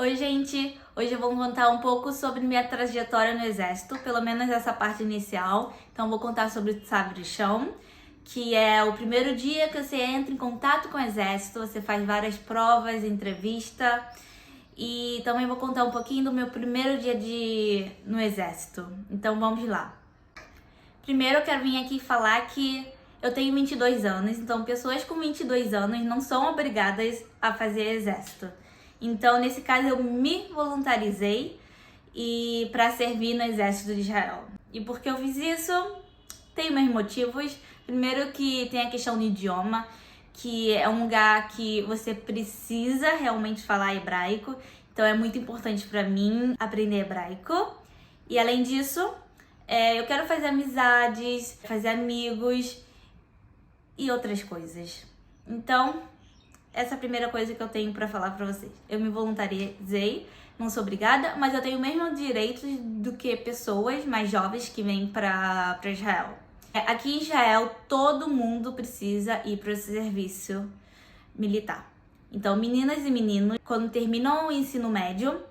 Oi, gente! Hoje eu vou contar um pouco sobre minha trajetória no Exército, pelo menos essa parte inicial. Então, vou contar sobre o Sabre de Chão, que é o primeiro dia que você entra em contato com o Exército, você faz várias provas, entrevista. E também vou contar um pouquinho do meu primeiro dia no Exército. Então, vamos lá. Primeiro, eu quero vir aqui falar que eu tenho 22 anos, então pessoas com 22 anos não são obrigadas a fazer Exército. Então, nesse caso, eu me voluntarizei para servir no Exército de Israel. E por que eu fiz isso? Tem meus motivos. Primeiro que tem a questão do idioma, que é um lugar que você precisa realmente falar hebraico. Então, é muito importante para mim aprender hebraico. E além disso, eu quero fazer amizades, fazer amigos e outras coisas. Então, essa é a primeira coisa que eu tenho pra falar pra vocês. Eu me voluntariei, não sou obrigada, mas eu tenho o mesmo direito do que pessoas mais jovens que vêm pra Israel. Aqui em Israel, todo mundo precisa ir pro serviço militar. Então, meninas e meninos, quando terminam o ensino médio,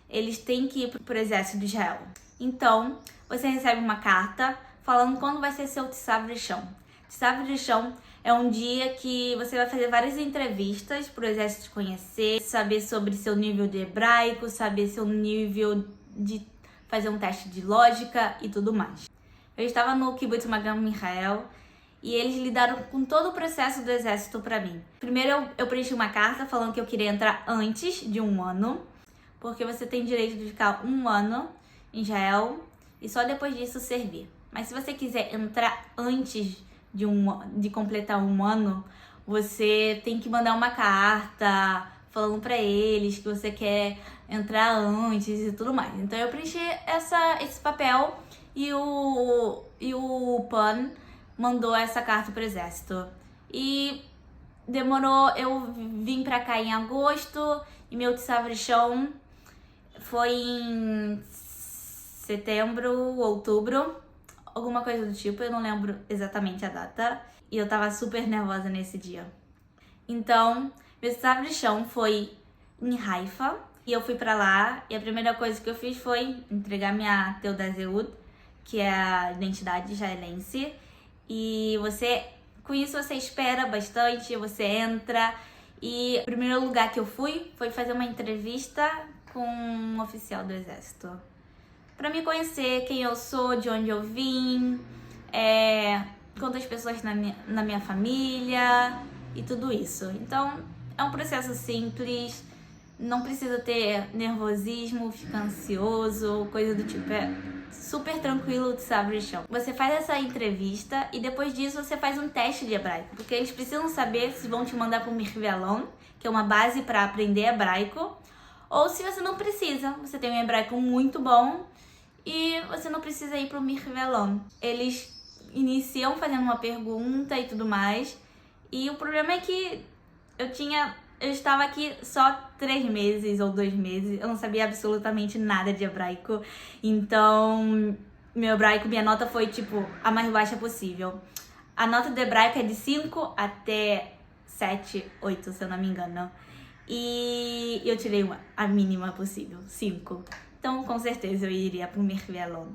eles têm que ir pro exército de Israel. Então, você recebe uma carta falando quando vai ser seu Tsav Rishon. Tsav Rishon é um dia que você vai fazer várias entrevistas para o exército te conhecer, saber sobre seu nível de hebraico, saber seu nível de fazer um teste de lógica e tudo mais. Eu estava no Kibbutz Magan Michael e eles lidaram com todo o processo do exército para mim. Primeiro eu preenchi uma carta falando que eu queria entrar antes de 1 ano, porque você tem direito de ficar 1 ano em Israel e só depois disso servir. Mas se você quiser entrar antes de completar 1 ano, você tem que mandar uma carta falando pra eles que você quer entrar antes e tudo mais. Então eu preenchi esse papel e o PAN mandou essa carta pro exército. E demorou, eu vim pra cá em agosto e meu Tsav Rishon foi em setembro, outubro, alguma coisa do tipo, eu não lembro exatamente a data. E eu tava super nervosa nesse dia. Então, meu Tsav Rishon foi em Haifa. E eu fui pra lá e a primeira coisa que eu fiz foi entregar minha Teudat Zehut, que é a identidade israelense. E com isso você espera bastante, você entra. E o primeiro lugar que eu fui foi fazer uma entrevista com um oficial do exército. Pra me conhecer quem eu sou, de onde eu vim, quantas pessoas na minha família e tudo isso. Então, é um processo simples, não precisa ter nervosismo, ficar ansioso, coisa do tipo. É super tranquilo de Sabre Chão. Você faz essa entrevista e depois disso você faz um teste de hebraico, porque eles precisam saber se vão te mandar para o Mikveh Alon, que é uma base para aprender hebraico, ou se você não precisa, você tem um hebraico muito bom e você não precisa ir pro Mikveh Alon. Eles iniciam fazendo uma pergunta e tudo mais. E o problema é que eu estava aqui só 3 meses ou 2 meses. Eu não sabia absolutamente nada de hebraico. Então, meu hebraico, minha nota foi tipo a mais baixa possível. A nota do hebraico é de 5 até 7, 8, se eu não me engano. E eu tirei a mínima possível, 5. Então, com certeza, eu iria pro Mikveh Alon.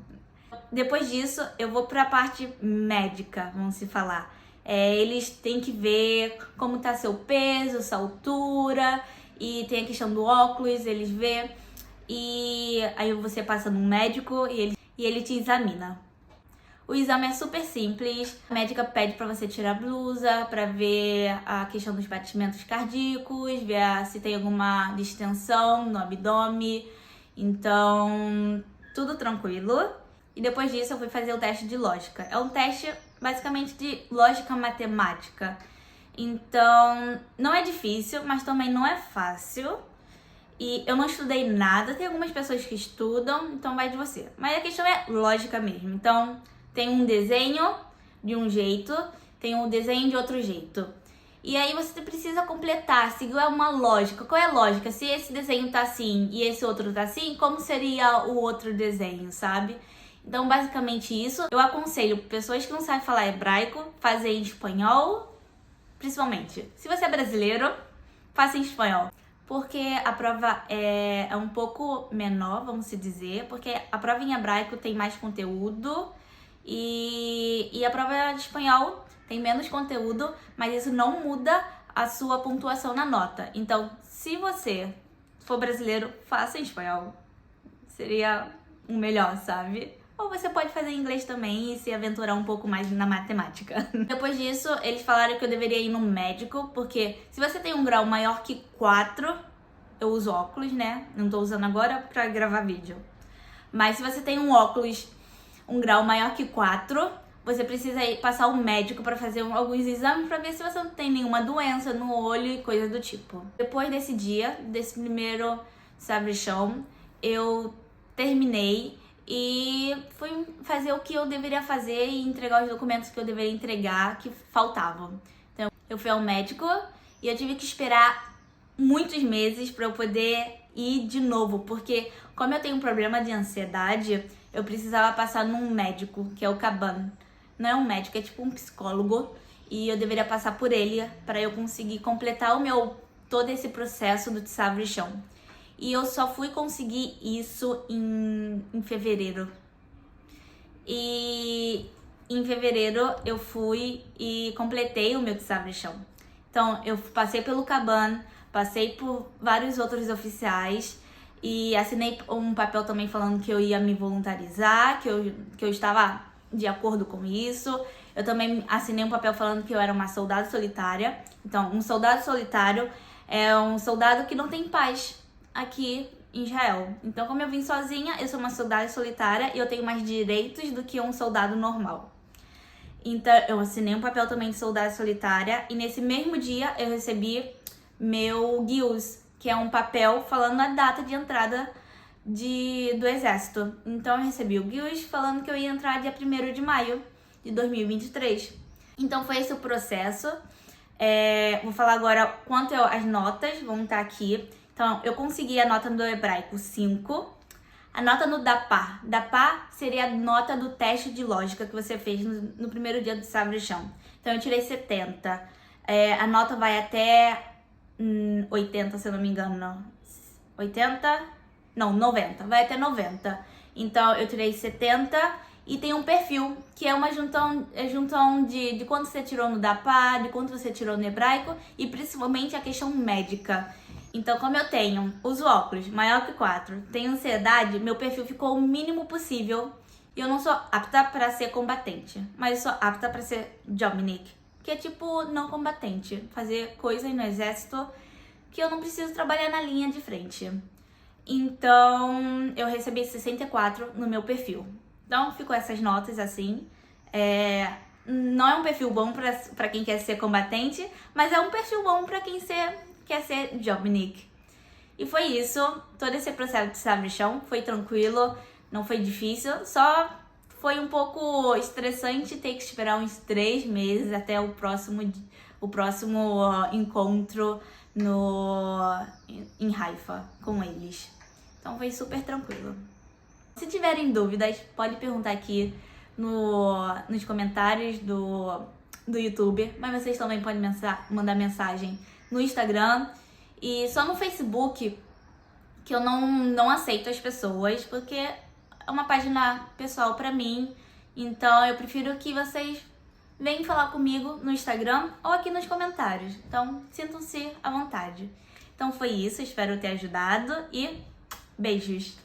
Depois disso, eu vou pra parte médica, vamos se falar. Eles têm que ver como tá seu peso, sua altura, e tem a questão do óculos, eles vê. E aí você passa num médico e ele te examina. O exame é super simples. A médica pede pra você tirar a blusa, pra ver a questão dos batimentos cardíacos, ver se tem alguma distensão no abdômen. Então, tudo tranquilo. E depois disso eu fui fazer o teste de lógica. É um teste basicamente de lógica matemática. Então, não é difícil, mas também não é fácil. E eu não estudei nada, tem algumas pessoas que estudam, então vai de você. Mas a questão é lógica mesmo. Então, tem um desenho de um jeito, tem um desenho de outro jeito. E aí você precisa completar, seguir uma lógica. Qual é a lógica? Se esse desenho tá assim e esse outro tá assim, como seria o outro desenho, sabe? Então, basicamente isso. Eu aconselho pessoas que não sabem falar hebraico, fazer em espanhol, principalmente. Se você é brasileiro, faça em espanhol. porque a prova é um pouco menor, vamos se dizer, porque a prova em hebraico tem mais conteúdo e a prova de espanhol tem menos conteúdo, mas isso não muda a sua pontuação na nota. Então, se você for brasileiro, faça em espanhol. Seria o melhor, sabe? Ou você pode fazer em inglês também e se aventurar um pouco mais na matemática. Depois disso, eles falaram que eu deveria ir no médico, porque se você tem um grau maior que 4, eu uso óculos, né? Não tô usando agora pra gravar vídeo. Mas se você tem um grau maior que 4, você precisa ir passar ao médico pra fazer alguns exames pra ver se você não tem nenhuma doença no olho e coisa do tipo. Depois desse dia, desse primeiro sabrichão, eu terminei e fui fazer o que eu deveria fazer e entregar os documentos que eu deveria entregar que faltavam. Então, eu fui ao médico e eu tive que esperar muitos meses para eu poder ir de novo, porque como eu tenho um problema de ansiedade, eu precisava passar num médico, que é o Caban. Não é um médico, é tipo um psicólogo, e eu deveria passar por ele para eu conseguir completar todo esse processo do sabrichão. E eu só fui conseguir isso em fevereiro. E em fevereiro eu fui e completei o meu sabrichão. Então eu passei pelo Caban, passei por vários outros oficiais e assinei um papel também falando que eu ia me voluntarizar, que eu estava de acordo com isso. Eu também assinei um papel falando que eu era uma soldado solitária. Então, um soldado solitário é um soldado que não tem paz aqui em Israel. Então, como eu vim sozinha, eu sou uma soldado solitária e eu tenho mais direitos do que um soldado normal. Então, eu assinei um papel também de soldado solitária e nesse mesmo dia eu recebi meu GIUS, que é um papel falando a data de entrada do exército. Então, eu recebi o GIUS falando que eu ia entrar dia 1º de maio de 2023. Então, foi esse o processo. Vou falar agora quanto as notas vão estar aqui. Então, eu consegui a nota do hebraico 5. A nota no DAPA. DAPA seria a nota do teste de lógica que você fez no primeiro dia do sabrichão. Então, eu tirei 70. A nota vai até 80, se eu não me engano. Não. 80? Não, 90. Vai até 90. Então, eu tirei 70 e tem um perfil, que é uma juntão de quanto você tirou no DAPA, de quanto você tirou no hebraico e principalmente a questão médica. Então, como eu uso óculos maior que 4, tenho ansiedade, meu perfil ficou o mínimo possível. E eu não sou apta para ser combatente, mas eu sou apta para ser Jobnik, que é tipo não combatente, fazer coisas no exército que eu não preciso trabalhar na linha de frente. Então, eu recebi 64 no meu perfil. Então, ficou essas notas assim. Não é um perfil bom para quem quer ser combatente, mas é um perfil bom para quem quer ser Jobnik. E foi isso. Todo esse processo de sabrichão foi tranquilo, não foi difícil, só foi um pouco estressante ter que esperar uns 3 meses até o próximo encontro em Haifa com eles. Então foi super tranquilo. Se tiverem dúvidas, pode perguntar aqui nos comentários do YouTube, mas vocês também podem mandar mensagem no Instagram e só no Facebook que eu não aceito as pessoas, porque é uma página pessoal pra mim, então eu prefiro que vocês venham falar comigo no Instagram ou aqui nos comentários, então sintam-se à vontade. Então foi isso, espero ter ajudado e beijos!